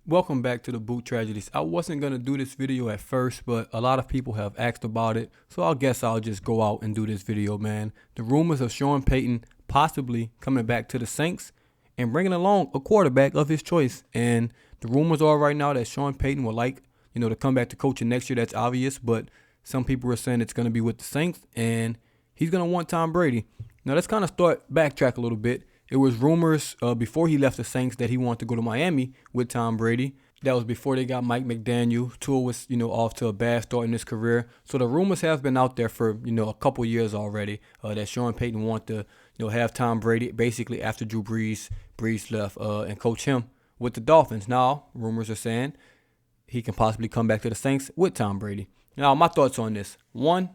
Welcome back to DaBoot Tragedies. I wasn't going to do this video at first, but a lot of people have asked about it, so I guess I'll just go out and do this video, man. The rumors of Sean Payton possibly coming back to the Saints and bringing along a quarterback of his choice. And the rumors are right now that Sean Payton would like, to come back to coaching next year. That's obvious, but some people are saying it's going to be with the Saints, and he's going to want Tom Brady. Now, let's kind of backtrack a little bit. It was rumors before he left the Saints that he wanted to go to Miami with Tom Brady. That was before they got Mike McDaniel. Tua was, off to a bad start in his career. So the rumors have been out there for, a couple years already that Sean Payton wanted to, have Tom Brady basically after Drew Brees left and coach him with the Dolphins. Now, rumors are saying he can possibly come back to the Saints with Tom Brady. Now, my thoughts on this. One,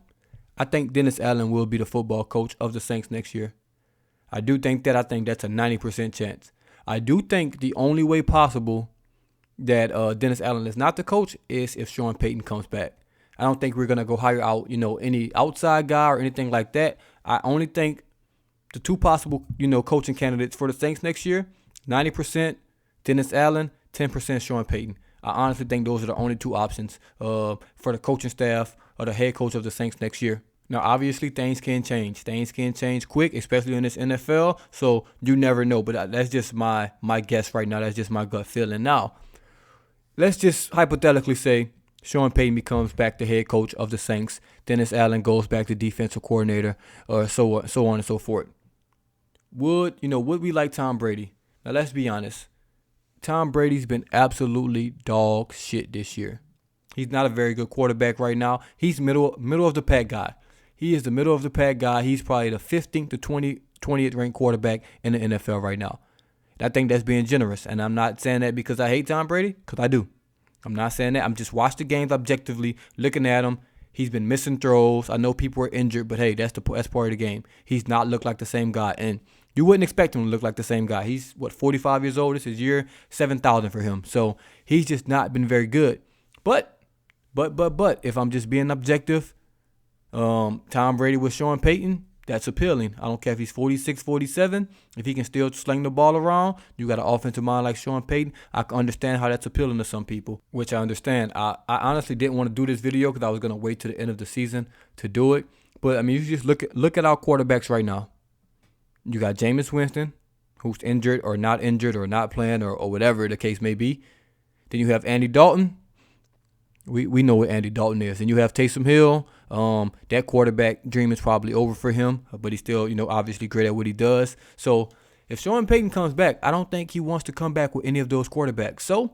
I think Dennis Allen will be the football coach of the Saints next year. I do think that. I think that's a 90% chance. I do think the only way possible that Dennis Allen is not the coach is if Sean Payton comes back. I don't think we're going to go hire out, any outside guy or anything like that. I only think the two possible, coaching candidates for the Saints next year, 90% Dennis Allen, 10% Sean Payton. I honestly think those are the only two options for the coaching staff or the head coach of the Saints next year. Now, obviously, things can change. Things can change quick, especially in this NFL. So you never know. But that's just my guess right now. That's just my gut feeling. Now, let's just hypothetically say Sean Payton becomes back the head coach of the Saints. Dennis Allen goes back to defensive coordinator, or so on and so forth. Would we like Tom Brady? Now, let's be honest. Tom Brady's been absolutely dog shit this year. He's not a very good quarterback right now. He's middle of the pack guy. He is the middle of the pack guy. He's probably the 15th to 20th ranked quarterback in the NFL right now. I think that's being generous. And I'm not saying that because I hate Tom Brady, because I do. I'm not saying that. I'm just watching the games objectively, looking at him. He's been missing throws. I know people are injured, but hey, that's part of the game. He's not looked like the same guy. And you wouldn't expect him to look like the same guy. He's, 45 years old? This is year 7,000 for him. So he's just not been very good. But, if I'm just being objective, Tom Brady with Sean Payton, that's appealing. I don't care if he's 46, 47. If he can still sling the ball around, you got an offensive mind like Sean Payton. I can understand how that's appealing to some people, which I understand. I honestly didn't want to do this video because I was going to wait to the end of the season to do it. But, I mean, you just look at our quarterbacks right now. You got Jameis Winston, who's injured or not playing or whatever the case may be. Then you have Andy Dalton. We know what Andy Dalton is. And you have Taysom Hill. That quarterback dream is probably over for him, but he's still, obviously great at what he does. So if Sean Payton comes back, I don't think he wants to come back with any of those quarterbacks. So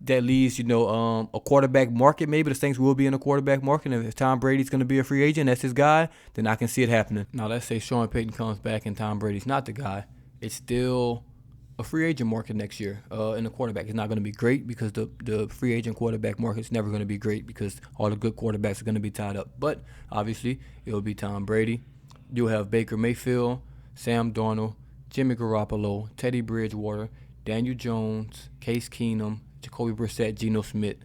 that leaves, a quarterback market. Maybe the Saints will be in a quarterback market. And if Tom Brady's going to be a free agent, that's his guy, then I can see it happening. Now, let's say Sean Payton comes back and Tom Brady's not the guy. It's still a free agent market next year in the quarterback. It's not going to be great because the free agent quarterback market is never going to be great because all the good quarterbacks are going to be tied up. But obviously, it will be Tom Brady. You'll have Baker Mayfield, Sam Darnold, Jimmy Garoppolo, Teddy Bridgewater, Daniel Jones, Case Keenum, Jacoby Brissett, Geno Smith,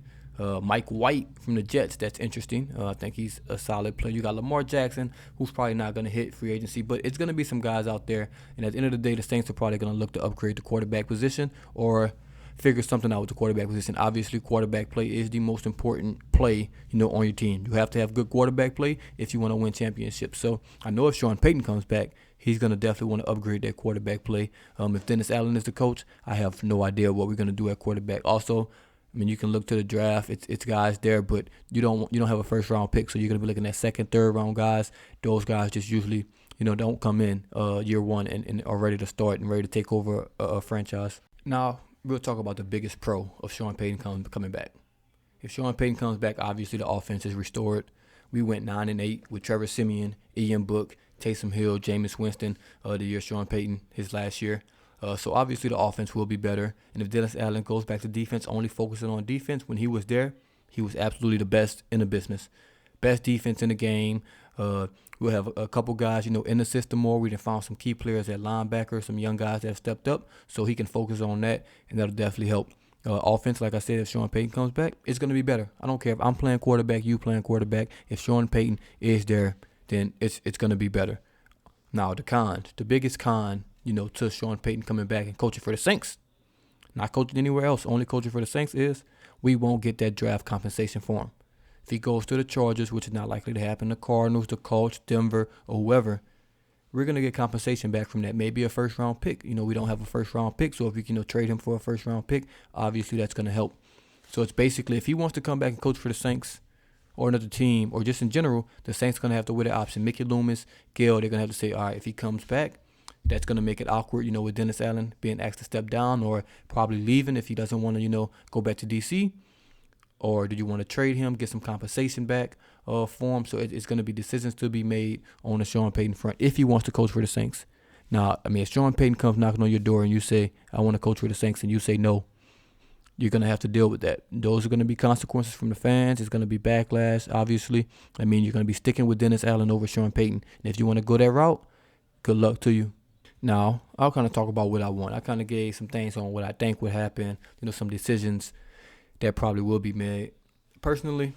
Mike White from the Jets. That's interesting. I think he's a solid player. You got Lamar Jackson, who's probably not going to hit free agency, but it's going to be some guys out there. And at the end of the day, the Saints are probably going to look to upgrade the quarterback position or figure something out with the quarterback position. Obviously, quarterback play is the most important play, on your team. You have to have good quarterback play if you want to win championships. So I know if Sean Payton comes back, he's going to definitely want to upgrade that quarterback play. If Dennis Allen is the coach, I have no idea what we're going to do at quarterback. Also, I mean, you can look to the draft. It's guys there, but you don't have a first round pick, so you're gonna be looking at second, third round guys. Those guys just usually don't come in year one and are ready to start and ready to take over a franchise. Now we'll talk about the biggest pro of Sean Payton coming back. If Sean Payton comes back, obviously the offense is restored. We went 9-8 with Trevor Siemian, Ian Book, Taysom Hill, Jameis Winston. The year Sean Payton, his last year. So obviously the offense will be better. And if Dennis Allen goes back to defense, only focusing on defense, when he was there, he was absolutely the best in the business. Best defense in the game. We'll have a couple guys, in the system more. We done found some key players at linebacker, some young guys that have stepped up. So he can focus on that, and that'll definitely help. Offense, like I said, if Sean Payton comes back, it's going to be better. I don't care if I'm playing quarterback, you playing quarterback. If Sean Payton is there, then it's going to be better. Now, the biggest con, to Sean Payton coming back and coaching for the Saints, not coaching anywhere else, only coaching for the Saints, is we won't get that draft compensation for him. If he goes to the Chargers, which is not likely to happen, the Cardinals, the Colts, Denver, or whoever, we're going to get compensation back from that. Maybe a first-round pick. We don't have a first-round pick, so if we can trade him for a first-round pick, obviously that's going to help. So it's basically, if he wants to come back and coach for the Saints or another team, or just in general, the Saints going to have to weigh the option. Mickey Loomis, Gale, they're going to have to say, all right, if he comes back, that's going to make it awkward, with Dennis Allen being asked to step down or probably leaving if he doesn't want to, go back to D.C., or do you want to trade him, get some compensation back for him? So it's going to be decisions to be made on the Sean Payton front if he wants to coach for the Saints. Now, if Sean Payton comes knocking on your door and you say, I want to coach for the Saints, and you say no, you're going to have to deal with that. Those are going to be consequences from the fans. It's going to be backlash, obviously. You're going to be sticking with Dennis Allen over Sean Payton. And if you want to go that route, good luck to you. Now, I'll kind of talk about what I want. I kind of gave some things on what I think would happen, some decisions that probably will be made. Personally,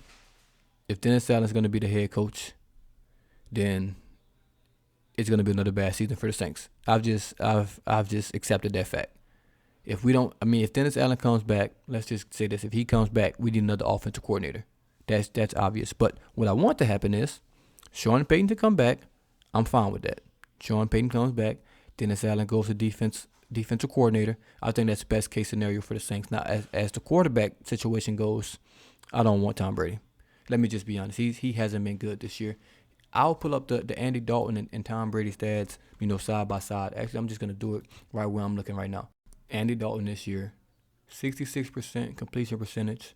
if Dennis Allen is going to be the head coach, then it's going to be another bad season for the Saints. I've just accepted that fact. If Dennis Allen comes back, let's just say this: if he comes back, we need another offensive coordinator. That's obvious. But what I want to happen is Sean Payton to come back. I'm fine with that. Sean Payton comes back. Dennis Allen goes to defensive coordinator. I think that's the best case scenario for the Saints. Now, as the quarterback situation goes, I don't want Tom Brady. Let me just be honest. He hasn't been good this year. I'll pull up the Andy Dalton and Tom Brady stats, side by side. Actually, I'm just going to do it right where I'm looking right now. Andy Dalton this year, 66% completion percentage,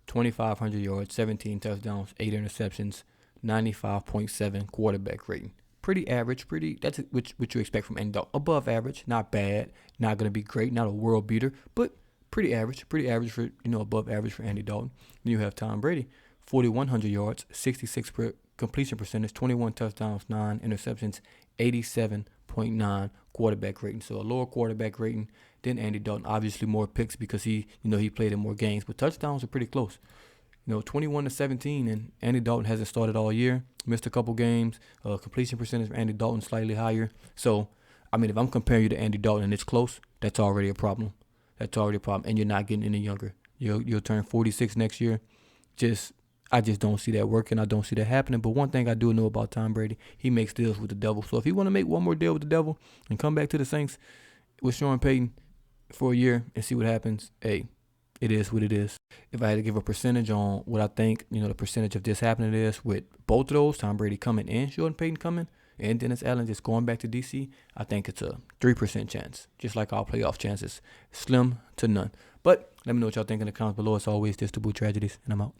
2,500 yards, 17 touchdowns, 8 interceptions, 95.7 quarterback rating. Pretty average, that's what you expect from Andy Dalton. Above average, not bad, not going to be great, not a world beater, but pretty average for, above average for Andy Dalton. Then you have Tom Brady, 4,100 yards, 66 completion percentage, 21 touchdowns, 9 interceptions, 87.9 quarterback rating. So a lower quarterback rating than Andy Dalton. Obviously more picks because he played in more games, but touchdowns are pretty close. 21-17, and Andy Dalton hasn't started all year. Missed a couple games. Completion percentage for Andy Dalton slightly higher. So, if I'm comparing you to Andy Dalton and it's close, that's already a problem. And you're not getting any younger. You'll turn 46 next year. I just don't see that working. I don't see that happening. But one thing I do know about Tom Brady, he makes deals with the devil. So if he want to make one more deal with the devil and come back to the Saints with Sean Payton for a year and see what happens, hey, it is what it is. If I had to give a percentage on what I think, the percentage of this happening is with both of those, Tom Brady coming and Sean Payton coming, and Dennis Allen just going back to D.C., I think it's a 3% chance, just like our playoff chances. Slim to none. But let me know what y'all think in the comments below. As always, this is DaBoot Tragedies, and I'm out.